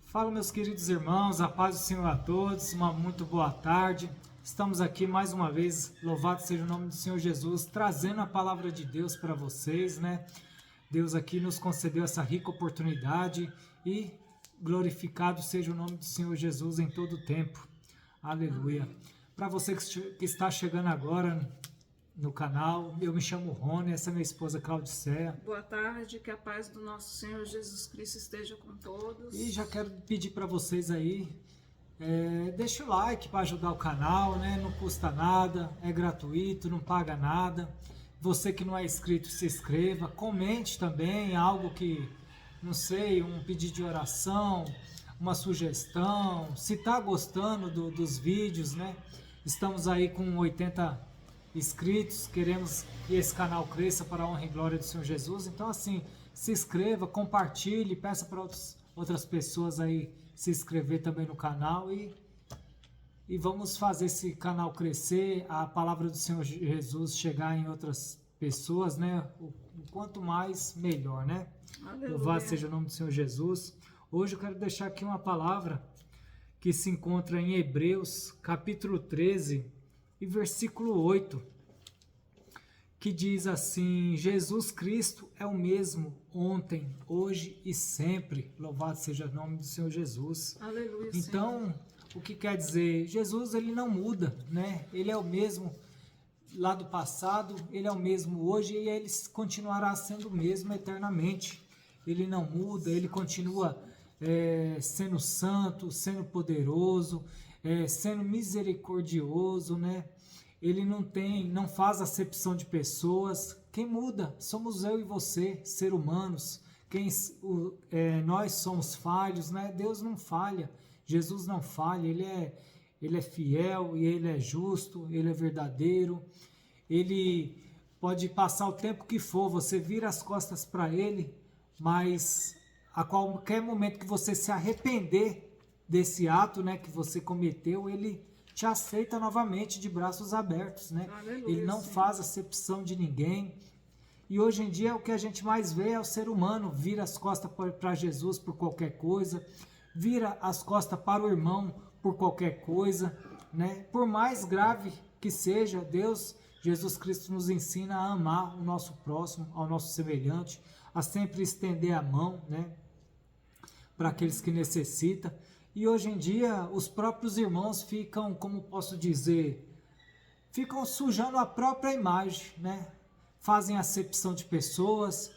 Fala, meus queridos irmãos, a paz do Senhor a todos, uma muito boa tarde. Estamos aqui mais uma vez, louvado seja o nome do Senhor Jesus, trazendo a palavra de Deus para vocês, né? Deus aqui nos concedeu essa rica oportunidade e glorificado seja o nome do Senhor Jesus em todo o tempo. Aleluia. Para você que está chegando agora no canal, eu me chamo Rony, essa é minha esposa Claudiceia. Boa tarde, que a paz do nosso Senhor Jesus Cristo esteja com todos. E já quero pedir para vocês aí, deixa o like para ajudar o canal, né? Não custa nada, é gratuito, não paga nada. Você que não é inscrito, se inscreva, comente também algo que, não sei, um pedido de oração, uma sugestão, se está gostando dos vídeos, né? Estamos aí com 80 inscritos, queremos que esse canal cresça para a honra e glória do Senhor Jesus. Então assim, se inscreva, compartilhe, peça para outras pessoas aí se inscrever também no canal e vamos fazer esse canal crescer, a palavra do Senhor Jesus chegar em outras pessoas, né? O quanto mais, melhor, né? Aleluia. Louvado seja o nome do Senhor Jesus. Hoje eu quero deixar aqui uma palavra que se encontra em Hebreus, capítulo 13, e versículo 8, que diz assim: Jesus Cristo é o mesmo ontem, hoje e sempre. Louvado seja o nome do Senhor Jesus. Aleluia, então, Senhor. O que quer dizer? Jesus, ele não muda, né? Ele é o mesmo lá do passado, ele é o mesmo hoje e ele continuará sendo o mesmo eternamente. Ele não muda, ele continua sendo santo, sendo poderoso, sendo misericordioso, né? Ele não faz acepção de pessoas. Quem muda somos eu e você, ser humanos. Nós somos falhos, né? Deus não falha, Jesus não falha, ele é fiel e ele é justo, ele é verdadeiro. Ele pode passar o tempo que for, você vira as costas para ele, mas a qualquer momento que você se arrepender desse ato, né, que você cometeu, ele te aceita novamente de braços abertos, né? Aleluia, ele não Senhor. faz acepção de ninguém. E hoje em dia o que a gente mais vê é o ser humano vira as costas para Jesus por qualquer coisa, vira as costas para o irmão por qualquer coisa, né? Por mais grave que seja, Jesus Cristo nos ensina a amar o nosso próximo, ao nosso semelhante, a sempre estender a mão, né, para aqueles que necessitam. E hoje em dia os próprios irmãos ficam, como posso dizer, ficam sujando a própria imagem, né? Fazem acepção de pessoas.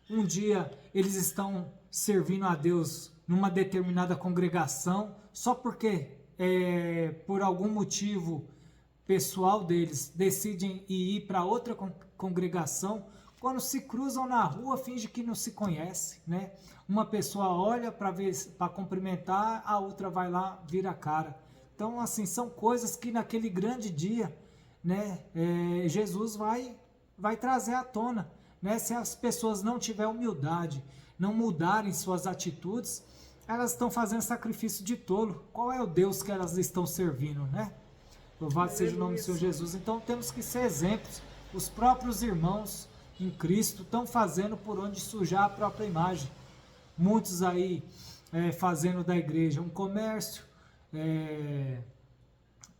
Um dia eles estão servindo a Deus numa determinada congregação, só porque por algum motivo pessoal deles decidem ir para outra congregação. Quando se cruzam na rua, finge que não se conhece, né? Uma pessoa olha para cumprimentar, a outra vai lá, vira a cara. Então, assim, são coisas que naquele grande dia, né, Jesus vai trazer à tona, né? Se as pessoas não tiverem humildade, não mudarem suas atitudes, elas estão fazendo sacrifício de tolo. Qual é o Deus que elas estão servindo, né? Louvado seja o nome do Senhor Jesus. Então temos que ser exemplos. Os próprios irmãos em Cristo estão fazendo por onde sujar a própria imagem. Muitos aí fazendo da igreja um comércio,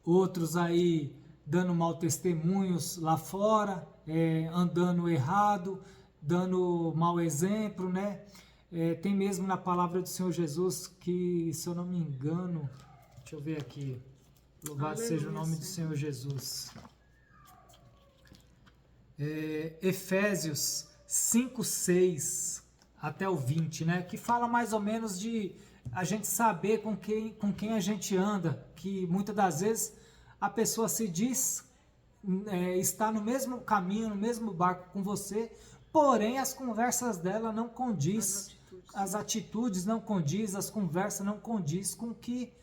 outros aí dando mau testemunhos lá fora, andando errado, dando mau exemplo, né? Tem mesmo na palavra do Senhor Jesus que, se eu não me engano, deixa eu ver aqui, louvado seja o nome do Senhor Jesus. Efésios 5, 6 até o 20, né? Que fala mais ou menos de a gente saber com quem a gente anda, que muitas das vezes a pessoa se diz estar no mesmo caminho, no mesmo barco com você, porém as conversas dela não condiz, as atitudes não condiz, as conversas não condiz com que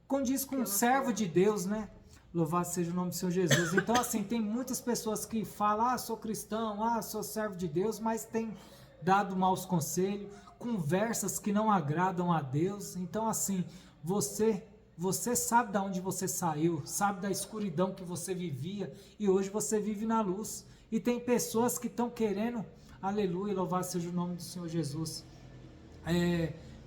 condiz com o servo de Deus, né? Louvado seja o nome do Senhor Jesus. Então, assim, tem muitas pessoas que falam, sou cristão, sou servo de Deus, mas tem dado maus conselhos, conversas que não agradam a Deus. Então, assim, você sabe de onde você saiu, sabe da escuridão que você vivia e hoje você vive na luz. E tem pessoas que estão querendo, aleluia, louvado seja o nome do Senhor Jesus,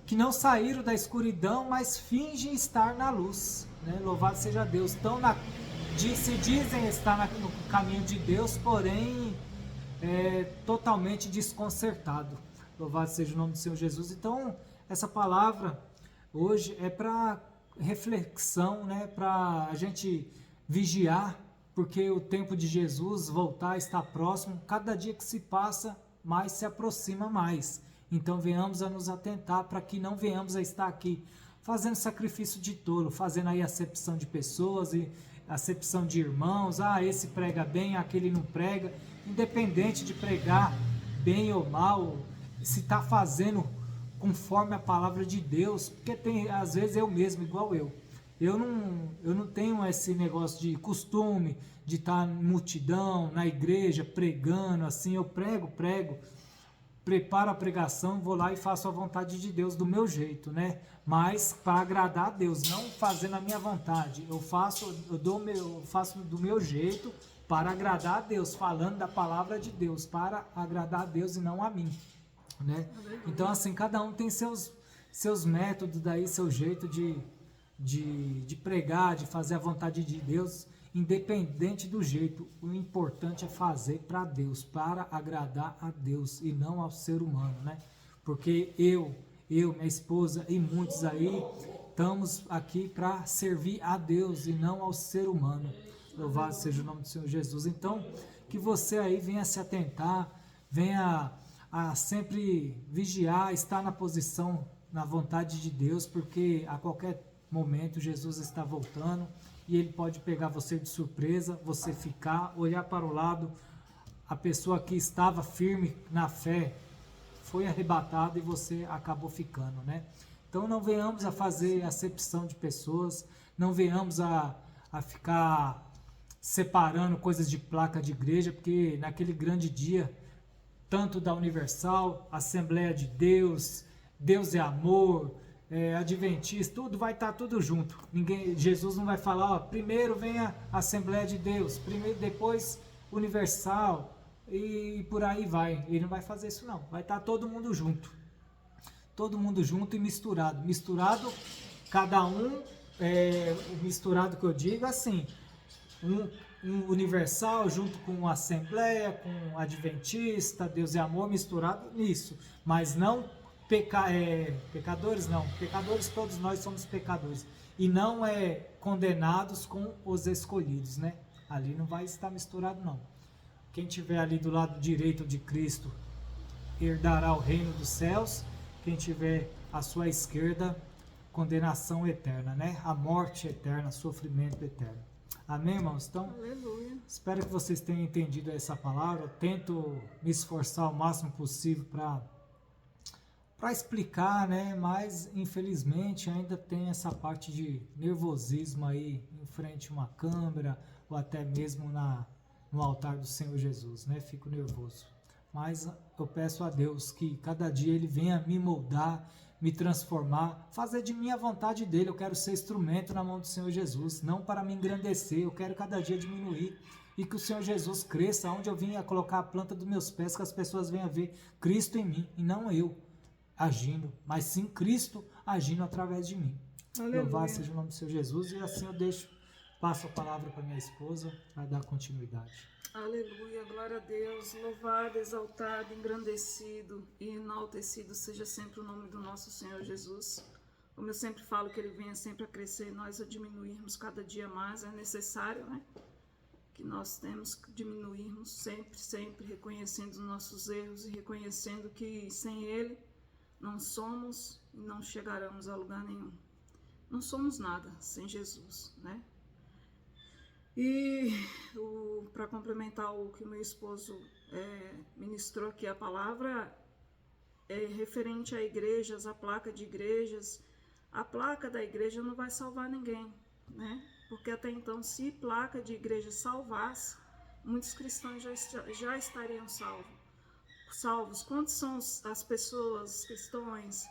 que não saíram da escuridão, mas fingem estar na luz, né? Louvado seja Deus. Estão se dizem estar no caminho de Deus, porém totalmente desconcertado. Louvado seja o nome do Senhor Jesus. Então, essa palavra hoje é para reflexão, né? Para a gente vigiar, porque o tempo de Jesus voltar está próximo. Cada dia que se passa, mais se aproxima mais. Então venhamos a nos atentar para que não venhamos a estar aqui fazendo sacrifício de tolo, fazendo aí acepção de pessoas e acepção de irmãos. Esse prega bem, aquele não prega. Independente de pregar bem ou mal, se está fazendo conforme a palavra de Deus, porque tem, às vezes eu mesmo, igual eu não tenho esse negócio de costume de estar em multidão, na igreja, pregando, assim, eu prego, preparo a pregação, vou lá e faço a vontade de Deus do meu jeito, né? Mas para agradar a Deus, não fazendo a minha vontade. Eu faço do meu jeito para agradar a Deus, falando da palavra de Deus, para agradar a Deus e não a mim, né? Então, assim, cada um tem seus métodos daí, seu jeito de pregar, de fazer a vontade de Deus, independente do jeito. O importante é fazer para Deus, para agradar a Deus e não ao ser humano, né? Porque eu, minha esposa e muitos aí estamos aqui para servir a Deus e não ao ser humano. Louvado seja o nome do Senhor Jesus. Então, que você aí venha se atentar, venha a sempre vigiar, estar na posição, na vontade de Deus, porque a qualquer momento Jesus está voltando e ele pode pegar você de surpresa, você ficar, olhar para o lado, a pessoa que estava firme na fé foi arrebatada e você acabou ficando, né? Então não venhamos a fazer acepção de pessoas, não venhamos a ficar separando coisas de placa de igreja, porque naquele grande dia, tanto da Universal, Assembleia de Deus, Deus é amor, Adventista, tudo vai estar tudo junto. Jesus não vai falar, primeiro vem a Assembleia de Deus, primeiro, depois Universal e por aí vai. Ele não vai fazer isso não, vai estar todo mundo junto e misturado, cada um, o misturado que eu digo assim, um Universal junto com a Assembleia, com Adventista, Deus é amor, misturado nisso, mas não pecadores, não, pecadores todos nós somos pecadores, e não condenados com os escolhidos, né? Ali não vai estar misturado não. Quem tiver ali do lado direito de Cristo herdará o reino dos céus, quem tiver à sua esquerda, condenação eterna, né? A morte eterna, sofrimento eterno. Amém, irmãos? Então, aleluia. Espero que vocês tenham entendido essa palavra. Eu tento me esforçar o máximo possível para explicar, né? Mas, infelizmente, ainda tem essa parte de nervosismo aí em frente a uma câmera ou até mesmo no altar do Senhor Jesus, né? Fico nervoso. Mas eu peço a Deus que cada dia Ele venha me moldar, me transformar, fazer de mim a vontade dEle. Eu quero ser instrumento na mão do Senhor Jesus, não para me engrandecer. Eu quero cada dia diminuir e que o Senhor Jesus cresça, onde eu vim a colocar a planta dos meus pés, que as pessoas venham a ver Cristo em mim e não eu agindo, mas sim Cristo agindo através de mim. Louvado seja o nome do Senhor Jesus. E assim eu passo a palavra para minha esposa para dar continuidade. Aleluia, glória a Deus, louvado, exaltado, engrandecido e enaltecido seja sempre o nome do nosso Senhor Jesus. Como eu sempre falo, que Ele venha sempre a crescer e nós a diminuirmos cada dia mais, é necessário, né? Que nós temos que diminuirmos sempre, reconhecendo os nossos erros e reconhecendo que sem Ele não somos e não chegaremos a lugar nenhum. Não somos nada sem Jesus, né? E para complementar o que o meu esposo ministrou aqui, a palavra é referente a igrejas, a placa de igrejas. A placa da igreja não vai salvar ninguém, né? Porque até então, se placa de igreja salvasse, muitos cristãos já estariam salvos. Quantas são as pessoas, cristãos,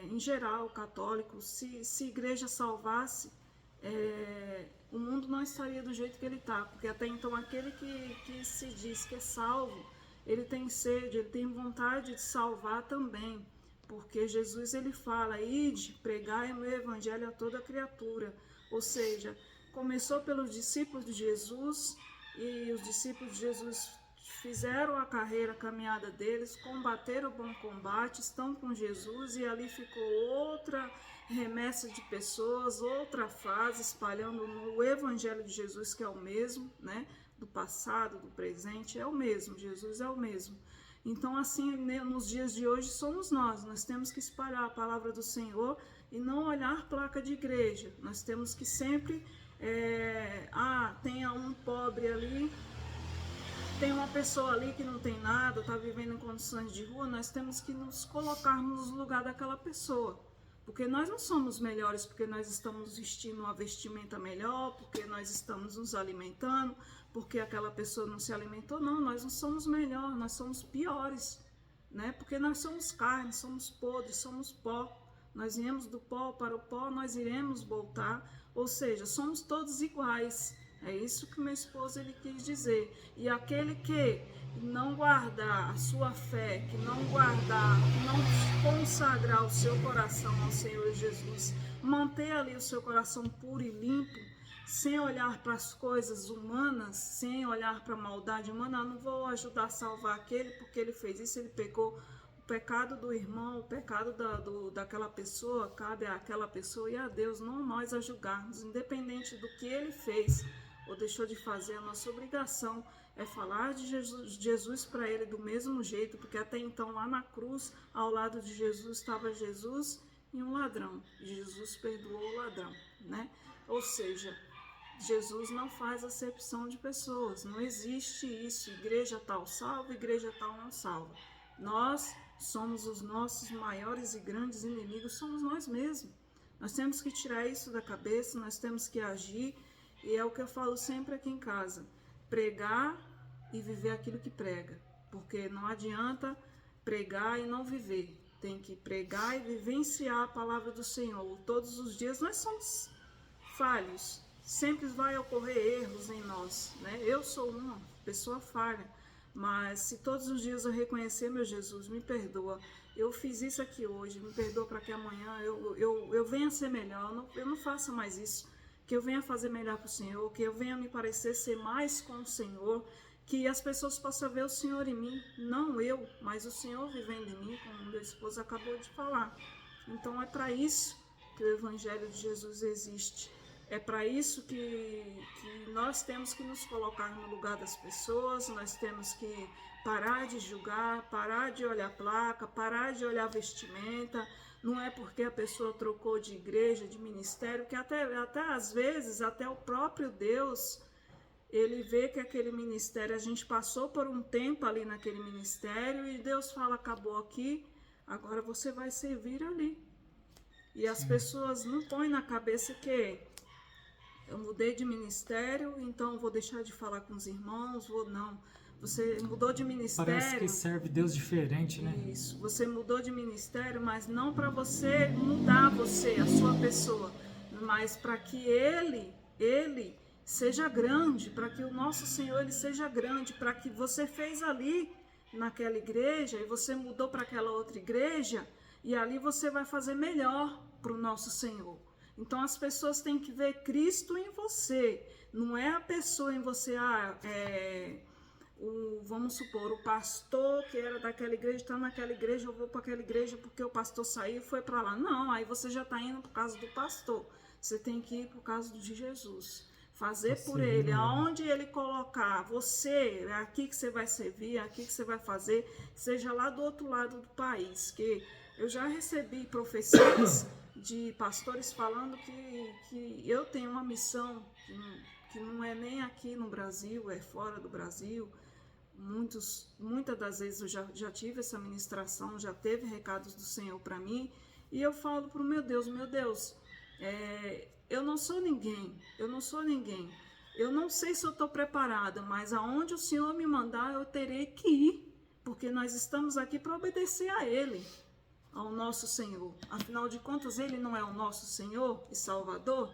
em geral, católicos? Se igreja salvasse, o mundo não estaria do jeito que ele está, porque até então aquele que se diz que é salvo, ele tem sede, ele tem vontade de salvar também, porque Jesus ele fala, ide, pregai o meu evangelho a toda criatura, ou seja, começou pelos discípulos de Jesus, e os discípulos de Jesus fizeram a carreira, a caminhada deles, combateram o bom combate, estão com Jesus, e ali ficou outra remessa de pessoas, outra fase, espalhando o evangelho de Jesus, que é o mesmo, né? Do passado, do presente, é o mesmo, Jesus é o mesmo. Então, assim, nos dias de hoje somos nós temos que espalhar a palavra do Senhor e não olhar placa de igreja. Nós temos que sempre, tenha um pobre ali, tem uma pessoa ali que não tem nada, está vivendo em condições de rua, nós temos que nos colocar no lugar daquela pessoa. Porque nós não somos melhores porque nós estamos vestindo uma vestimenta melhor, porque nós estamos nos alimentando, porque aquela pessoa não se alimentou. Não, nós não somos melhores, nós somos piores, né? Porque nós somos carne, somos podres, somos pó. Nós viemos do pó para o pó, nós iremos voltar. Ou seja, somos todos iguais. É isso que meu esposo ele quis dizer. E aquele que não guardar a sua fé, que não guardar, que não consagrar o seu coração ao Senhor Jesus, manter ali o seu coração puro e limpo, sem olhar para as coisas humanas, sem olhar para a maldade humana, não vou ajudar a salvar aquele porque ele fez isso, ele pecou. O pecado do irmão, o pecado daquela pessoa, cabe àquela pessoa e a Deus, não nós a julgarmos, independente do que ele fez ou deixou de fazer. A nossa obrigação é falar de Jesus para ele do mesmo jeito, porque até então lá na cruz, ao lado de Jesus, estava Jesus e um ladrão. Jesus perdoou o ladrão, né? Ou seja, Jesus não faz acepção de pessoas, não existe isso, igreja tal salva, igreja tal não salva. Nós somos os nossos maiores e grandes inimigos, somos nós mesmos. Nós temos que tirar isso da cabeça, nós temos que agir. E é o que eu falo sempre aqui em casa, pregar e viver aquilo que prega, porque não adianta pregar e não viver, tem que pregar e vivenciar a palavra do Senhor. Todos os dias nós somos falhos, sempre vai ocorrer erros em nós, né? Eu sou uma pessoa falha, mas se todos os dias eu reconhecer, meu Jesus, me perdoa, eu fiz isso aqui hoje, me perdoa para que amanhã eu venha ser melhor, eu não faça mais isso, que eu venha fazer melhor para o Senhor, que eu venha me parecer ser mais com o Senhor, que as pessoas possam ver o Senhor em mim, não eu, mas o Senhor vivendo em mim, como meu esposo acabou de falar. Então é para isso que o Evangelho de Jesus existe, é para isso que nós temos que nos colocar no lugar das pessoas, nós temos que parar de julgar, parar de olhar placa, parar de olhar vestimenta. Não é porque a pessoa trocou de igreja, de ministério, que até às vezes, até o próprio Deus, ele vê que aquele ministério, a gente passou por um tempo ali naquele ministério e Deus fala, acabou aqui, agora você vai servir ali. E as pessoas não põem na cabeça que eu mudei de ministério, então vou deixar de falar com os irmãos, não. Você mudou de ministério. Parece que serve Deus diferente, né? Isso. Você mudou de ministério, mas não para você mudar você, a sua pessoa, mas para que ele seja grande, para que o nosso Senhor ele seja grande, para que você fez ali naquela igreja e você mudou para aquela outra igreja e ali você vai fazer melhor para o nosso Senhor. Então as pessoas têm que ver Cristo em você, não é a pessoa em você, vamos supor, o pastor que era daquela igreja está naquela igreja, eu vou para aquela igreja porque o pastor saiu e foi para lá. Não, aí você já está indo por causa do pastor. Você tem que ir por causa de Jesus. Fazer por ele, aonde ele colocar você, é aqui que você vai servir, é aqui que você vai fazer, seja lá do outro lado do país. Que eu já recebi profecias de pastores falando que eu tenho uma missão que não é nem aqui no Brasil, é fora do Brasil. Muitas das vezes eu já tive essa ministração, já teve recados do Senhor para mim, e eu falo para o meu Deus, eu não sou ninguém, eu não sei se eu estou preparada, mas aonde o Senhor me mandar eu terei que ir, porque nós estamos aqui para obedecer a Ele, ao nosso Senhor. Afinal de contas, Ele não é o nosso Senhor e Salvador?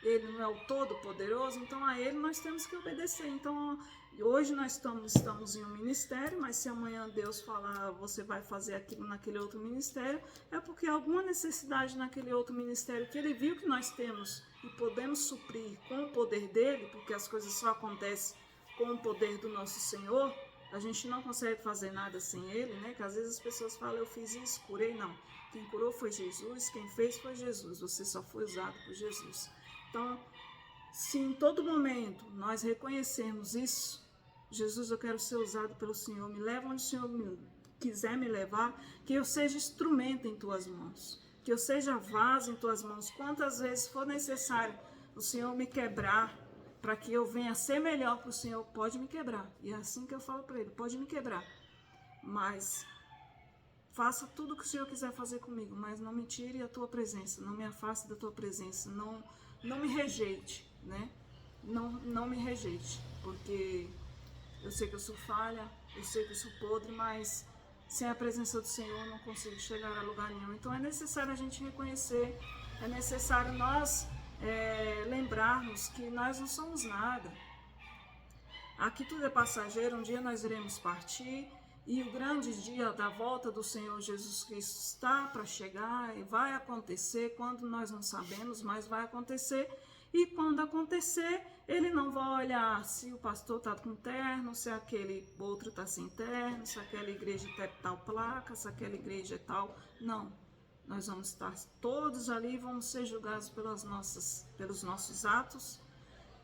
Ele não é o Todo-Poderoso? Então a Ele nós temos que obedecer. Então E hoje nós estamos em um ministério, mas se amanhã Deus falar, você vai fazer aquilo naquele outro ministério, é porque há alguma necessidade naquele outro ministério que Ele viu que nós temos e podemos suprir com o poder dEle, porque as coisas só acontecem com o poder do nosso Senhor. A gente não consegue fazer nada sem Ele, né? Que às vezes as pessoas falam, eu fiz isso, curei. Não. Quem curou foi Jesus, quem fez foi Jesus. Você só foi usado por Jesus. Então, se em todo momento nós reconhecermos isso, Jesus, eu quero ser usado pelo Senhor, me leva onde o Senhor quiser me levar, que eu seja instrumento em tuas mãos, que eu seja vaso em tuas mãos, quantas vezes for necessário o Senhor me quebrar, para que eu venha ser melhor para o Senhor, pode me quebrar, e é assim que eu falo para Ele, pode me quebrar, mas faça tudo o que o Senhor quiser fazer comigo, mas não me tire a tua presença, não me afaste da tua presença, não me rejeite, né? Não me rejeite, porque eu sei que eu sou falha, eu sei que eu sou podre, mas sem a presença do Senhor eu não consigo chegar a lugar nenhum. Então é necessário a gente reconhecer, é necessário nós lembrarmos que nós não somos nada. Aqui tudo é passageiro, um dia nós iremos partir e o grande dia da volta do Senhor Jesus Cristo está para chegar e vai acontecer quando nós não sabemos, mas vai acontecer. E quando acontecer, ele não vai olhar se o pastor está com terno, se aquele outro está sem terno, se aquela igreja tem tal placa, se aquela igreja é tal. Não. Nós vamos estar todos ali e vamos ser julgados pelos nossos atos,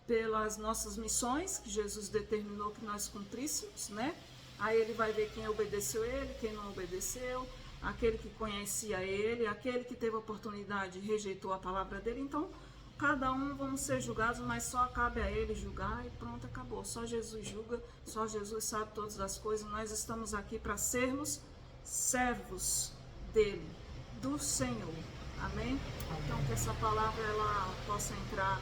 pelas nossas missões que Jesus determinou que nós cumpríssemos, né? Aí ele vai ver quem obedeceu ele, quem não obedeceu, aquele que conhecia ele, aquele que teve a oportunidade e rejeitou a palavra dele. Então, cada um vamos ser julgados, mas só cabe a Ele julgar e pronto, acabou. Só Jesus julga, só Jesus sabe todas as coisas. Nós estamos aqui para sermos servos dEle, do Senhor. Amém? Então que essa palavra ela possa entrar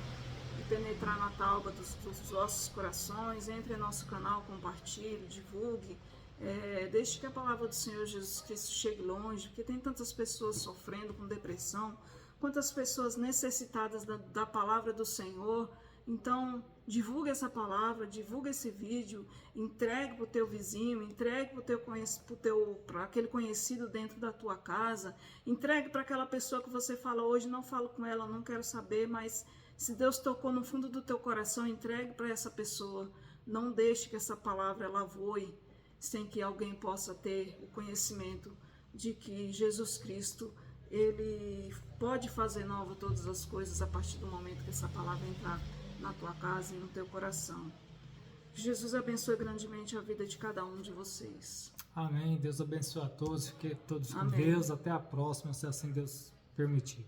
e penetrar na tálba dos nossos corações. Entre em nosso canal, compartilhe, divulgue. Deixe que a palavra do Senhor Jesus Cristo chegue longe, porque tem tantas pessoas sofrendo com depressão, quantas pessoas necessitadas da palavra do Senhor. Então, divulgue essa palavra, divulgue esse vídeo, entregue para o teu vizinho, entregue para aquele conhecido dentro da tua casa, entregue para aquela pessoa que você fala hoje, não falo com ela, não quero saber, mas se Deus tocou no fundo do teu coração, entregue para essa pessoa. Não deixe que essa palavra ela voe sem que alguém possa ter o conhecimento de que Jesus Cristo Ele pode fazer nova todas as coisas a partir do momento que essa palavra entrar na tua casa e no teu coração. Jesus abençoe grandemente a vida de cada um de vocês. Amém. Deus abençoe a todos. Fiquem todos com Amém. Deus. Até a próxima, se assim Deus permitir.